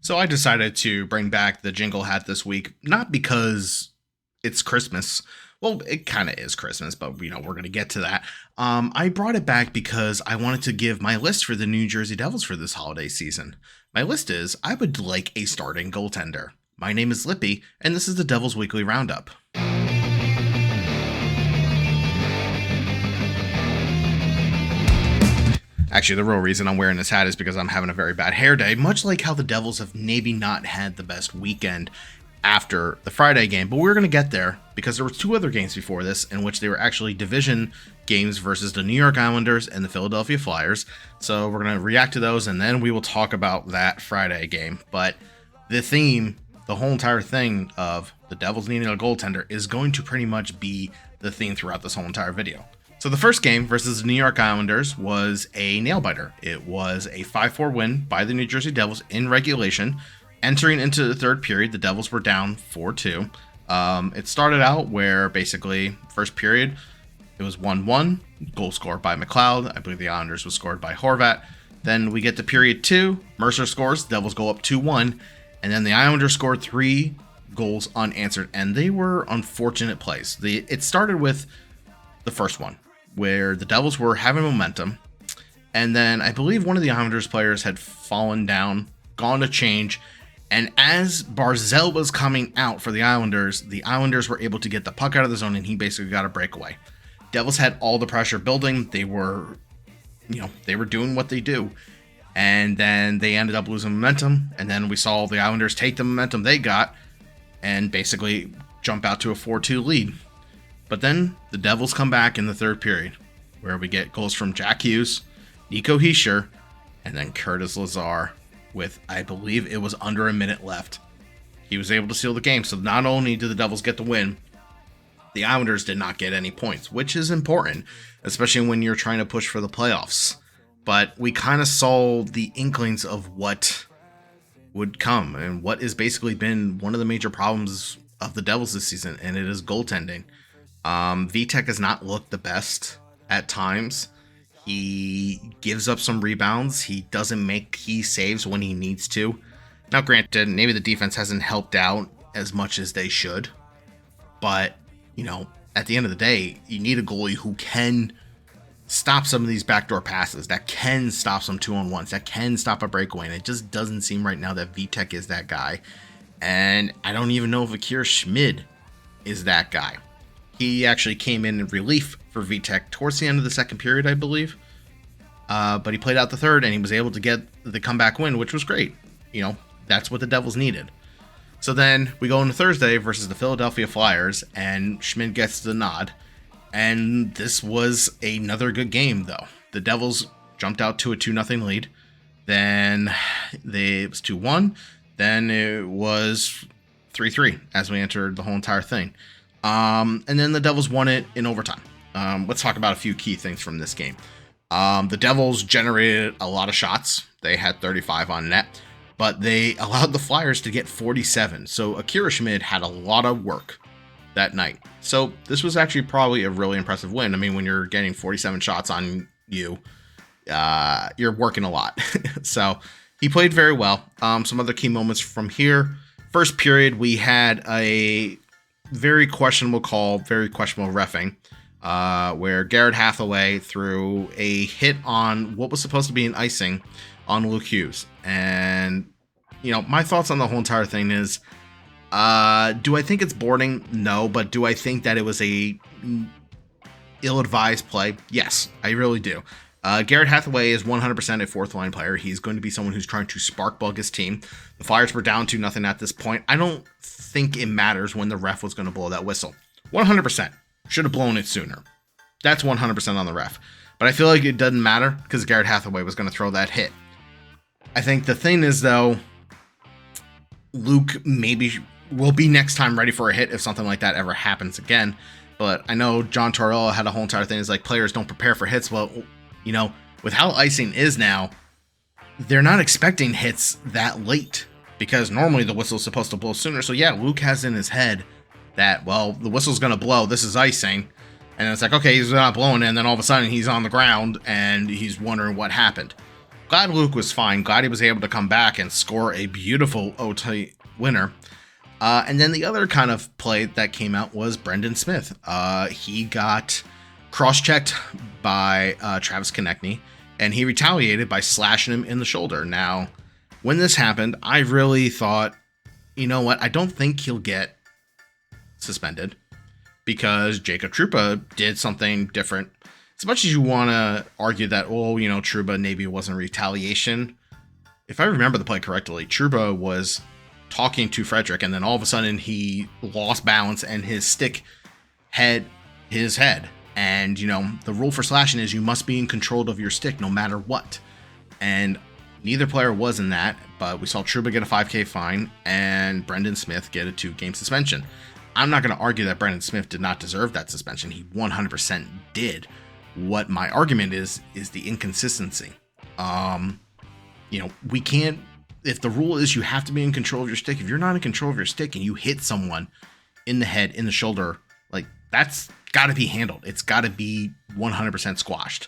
So I decided to bring back the jingle hat this week, not because it's Christmas. Well, it kind of is Christmas, but we're going to get to that. I brought it back because I wanted to give my list for the New Jersey Devils for this holiday season. My list is, I would like a starting goaltender. My name is Lippy, and this is the Devils Weekly Roundup. Actually, the real reason I'm wearing this hat is because I'm having a very bad hair day, much like how the Devils have maybe not had the best weekend after the Friday game. But we're going to get there because there were two other games before this in which they were actually division games versus the New York Islanders and the Philadelphia Flyers. So we're going to react to those, and then we will talk about that Friday game. But the theme, the whole entire thing of the Devils needing a goaltender is going to pretty much be the theme throughout this whole entire video. So the first game versus the New York Islanders was a nail-biter. It was a 5-4 win by the New Jersey Devils in regulation. Entering into the third period, the Devils were down 4-2. It started out where basically first period, it was 1-1, goal scored by McLeod. I believe the Islanders was scored by Horvat. Then we get to period 2, Mercer scores, Devils go up 2-1, and then the Islanders scored 3 goals unanswered, and they were unfortunate plays. It started with the first one, where the Devils were having momentum, and then I believe one of the Islanders players had fallen down, gone to change, and as Barzal was coming out for the Islanders were able to get the puck out of the zone, and he basically got a breakaway. Devils had all the pressure building. They were doing what they do, and then they ended up losing momentum, and then we saw the Islanders take the momentum they got and basically jump out to a 4-2 lead. But then the Devils come back in the third period, where we get goals from Jack Hughes, Nico Hischier, and then Curtis Lazar with, I believe it was under a minute left. He was able to seal the game. So not only did the Devils get the win, the Islanders did not get any points, which is important, especially when you're trying to push for the playoffs. But we kind of saw the inklings of what would come and what has basically been one of the major problems of the Devils this season, and it is goaltending. Vitek has not looked the best at times. He gives up some rebounds. He doesn't make key saves when he needs to. Now, granted, maybe the defense hasn't helped out as much as they should. But, at the end of the day, you need a goalie who can stop some of these backdoor passes, that can stop some 2-on-1s, that can stop a breakaway. And it just doesn't seem right now that Vitek is that guy. And I don't even know if Akira Schmid is that guy. He actually came in relief for Vitek towards the end of the second period, I believe. But he played out the third, and he was able to get the comeback win, which was great. That's what the Devils needed. So then we go into Thursday versus the Philadelphia Flyers, and Schmidt gets the nod. And this was another good game, though. The Devils jumped out to a 2-0 lead. Then it was 2-1. Then it was 3-3 as we entered the whole entire thing. And then the Devils won it in overtime. Let's talk about a few key things from this game. The Devils generated a lot of shots. They had 35 on net, but they allowed the Flyers to get 47. So Akira Schmid had a lot of work that night. So this was actually probably a really impressive win. I mean, when you're getting 47 shots on you, you're working a lot. So he played very well. Some other key moments from here. First period, we had a very questionable call, very questionable reffing, where Garrett Hathaway threw a hit on what was supposed to be an icing on Luke Hughes. And, my thoughts on the whole entire thing is, do I think it's boarding? No, but do I think that it was a ill-advised play? Yes, I really do. Garrett Hathaway is 100% a fourth-line player. He's going to be someone who's trying to spark-plug his team. The Flyers were down 2-0 at this point. I don't think it matters when the ref was going to blow that whistle. 100%. Should have blown it sooner. That's 100% on the ref. But I feel like it doesn't matter because Garrett Hathaway was going to throw that hit. I think the thing is, though, Luke maybe will be next time ready for a hit if something like that ever happens again. But I know John Tortorella had a whole entire thing. It's like players don't prepare for hits. Well, with how icing is now, they're not expecting hits that late because normally the whistle's supposed to blow sooner. So yeah, Luke has in his head that, well, the whistle's going to blow. This is icing. And it's like, okay, he's not blowing it. And then all of a sudden he's on the ground and he's wondering what happened. Glad Luke was fine. Glad he was able to come back and score a beautiful OT winner. And then the other kind of play that came out was Brendan Smith. He got cross-checked by Travis Konechny, and he retaliated by slashing him in the shoulder. Now, when this happened, I really thought, you know what? I don't think he'll get suspended because Jacob Trouba did something different. As much as you want to argue that, oh, you know, Trouba maybe wasn't retaliation. If I remember the play correctly, Trouba was talking to Frederick, and then all of a sudden he lost balance and his stick hit his head. And, you know, the rule for slashing is you must be in control of your stick no matter what. And neither player was in that, but we saw Trouba get a 5K fine and Brendan Smith get a 2-game suspension. I'm not going to argue that Brendan Smith did not deserve that suspension. He 100% did. What my argument is the inconsistency. You know, we can't, if the rule is you have to be in control of your stick, if you're not in control of your stick and you hit someone in the head, in the shoulder, like, that's got to be handled. It's got to be 100% squashed.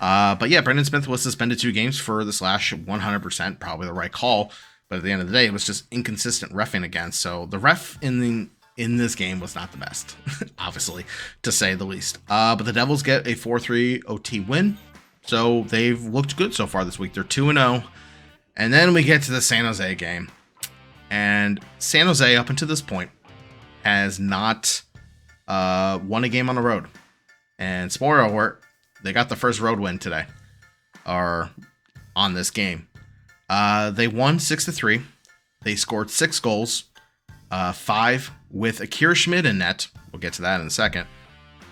But yeah, Brendan Smith was suspended 2 games for the slash, 100%, probably the right call. But at the end of the day, it was just inconsistent reffing again. So the ref in this game was not the best, obviously, to say the least. But the Devils get a 4-3 OT win. So they've looked good so far this week. They're 2-0. And then we get to the San Jose game. And San Jose, up until this point, has not won a game on the road. And spoiler alert, they got the first road win today, or on this game. They won 6-3. They scored 6 goals, 5 with Akira Schmid in net. We'll get to that in a second.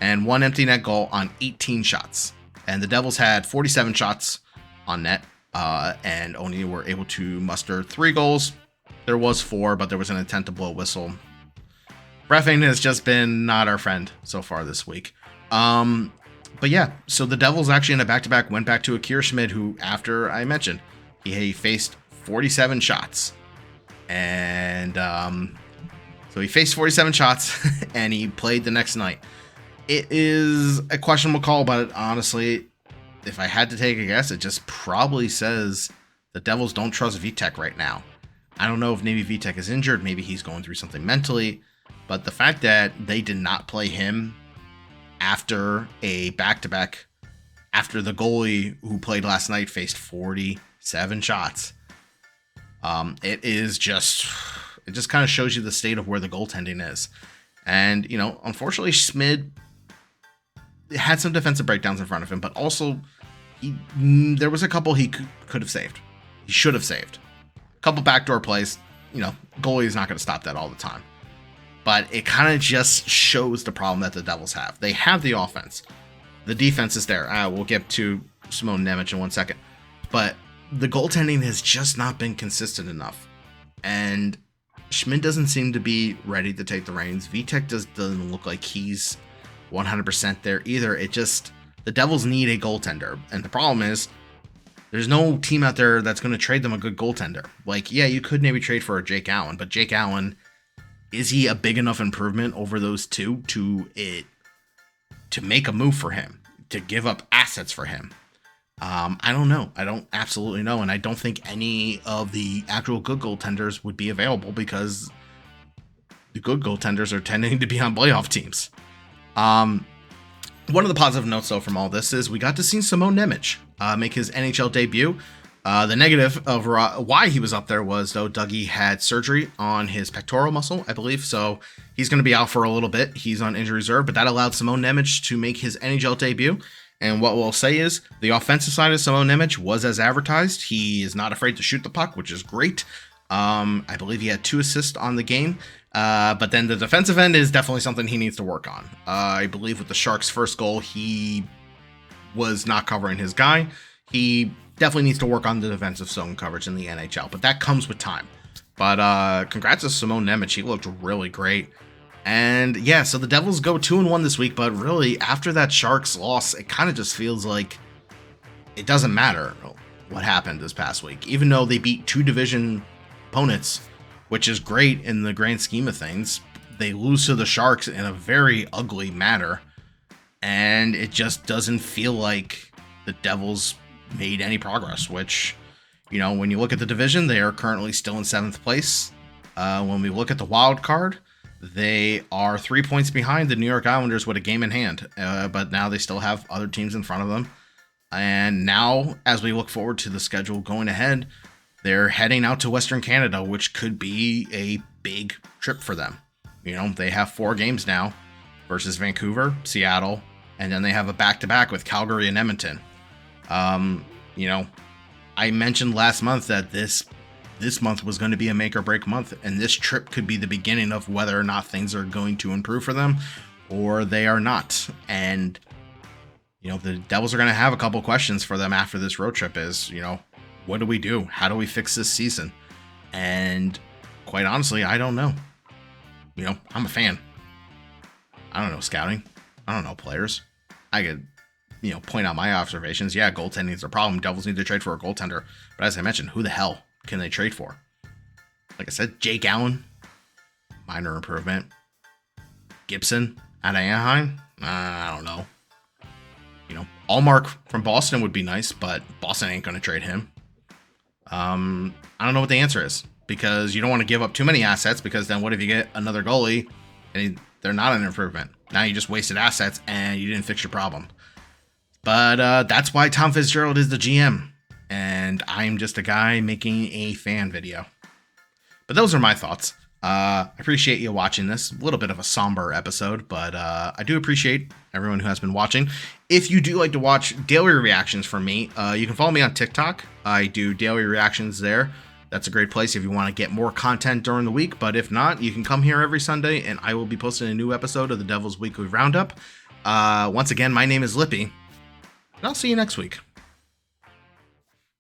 And 1 empty net goal on 18 shots. And the Devils had 47 shots on net, and only were able to muster 3 goals. There was 4, but there was an intent to blow a whistle. Reffing has just been not our friend so far this week. But yeah, so the Devils actually in a back-to-back went back to Akira Schmid, who, after I mentioned, he faced 47 shots. And so he faced 47 shots, and he played the next night. It is a questionable call, but honestly, if I had to take a guess, it just probably says the Devils don't trust Vitek right now. I don't know if maybe Vitek is injured, maybe he's going through something mentally, but the fact that they did not play him after a back-to-back, after the goalie who played last night faced 47 shots, it just kind of shows you the state of where the goaltending is. And, you know, unfortunately, Schmid had some defensive breakdowns in front of him, but also there was a couple he could have saved. He should have saved. A couple backdoor plays, you know, goalie is not going to stop that all the time. But it kind of just shows the problem that the Devils have. They have the offense. The defense is there. We'll get to Simone Nemec in 1 second. But the goaltending has just not been consistent enough. And Schmid doesn't seem to be ready to take the reins. Vitek doesn't look like he's 100% there either. The Devils need a goaltender. And the problem is, there's no team out there that's going to trade them a good goaltender. Like, yeah, you could maybe trade for a Jake Allen, but Jake Allen, is he a big enough improvement over those two to make a move for him, to give up assets for him? I don't know. I don't absolutely know. And I don't think any of the actual good goaltenders would be available because the good goaltenders are tending to be on playoff teams. One of the positive notes, though, from all this is we got to see Simone Nemec make his NHL debut. The negative of why he was up there was, though, Dougie had surgery on his pectoral muscle, I believe, so he's going to be out for a little bit. He's on injury reserve, but that allowed Simone Nemec to make his NHL debut. And what we'll say is the offensive side of Simone Nemec was as advertised. He is not afraid to shoot the puck, which is great. I believe he had 2 assists on the game. But then the defensive end is definitely something he needs to work on. I believe with the Sharks' first goal, he was not covering his guy. He definitely needs to work on the defensive zone coverage in the NHL, but that comes with time. But congrats to Simone Nemec. He looked really great. And yeah, so the Devils go 2-1 this week, but really after that Sharks loss, it kind of just feels like it doesn't matter what happened this past week. Even though they beat 2 division opponents, which is great in the grand scheme of things, they lose to the Sharks in a very ugly manner. And it just doesn't feel like the Devils made any progress, which, you know, when you look at the division, they are currently still in 7th place. When we look at the wild card, they are 3 points behind the New York Islanders with a game in hand, but now they still have other teams in front of them. And now, as we look forward to the schedule going ahead, they're heading out to Western Canada, which could be a big trip for them. You know, they have 4 games now versus Vancouver, Seattle, and then they have a back-to-back with Calgary and Edmonton. You know, I mentioned last month that this month was going to be a make or break month, and this trip could be the beginning of whether or not things are going to improve for them or they are not. And, you know, the Devils are going to have a couple questions for them after this road trip is, you know, what do we do? How do we fix this season? And quite honestly, I don't know. You know, I'm a fan. I don't know scouting. I don't know players. I could, you know, point out my observations. Yeah, goaltending is a problem. Devils need to trade for a goaltender. But as I mentioned, who the hell can they trade for? Like I said, Jake Allen, minor improvement. Gibson out of Anaheim? I don't know. You know, Allmark from Boston would be nice, but Boston ain't going to trade him. I don't know what the answer is, because you don't want to give up too many assets, because then what if you get another goalie and they're not an improvement? Now you just wasted assets and you didn't fix your problem. But that's why Tom Fitzgerald is the GM, and I'm just a guy making a fan video. But those are my thoughts. I appreciate you watching this. A little bit of a somber episode, but I do appreciate everyone who has been watching. If you do like to watch daily reactions from me, you can follow me on TikTok. I do daily reactions there. That's a great place if you want to get more content during the week. But if not, you can come here every Sunday, and I will be posting a new episode of the Devils Weekly Roundup. Once again, my name is Lippy, and I'll see you next week.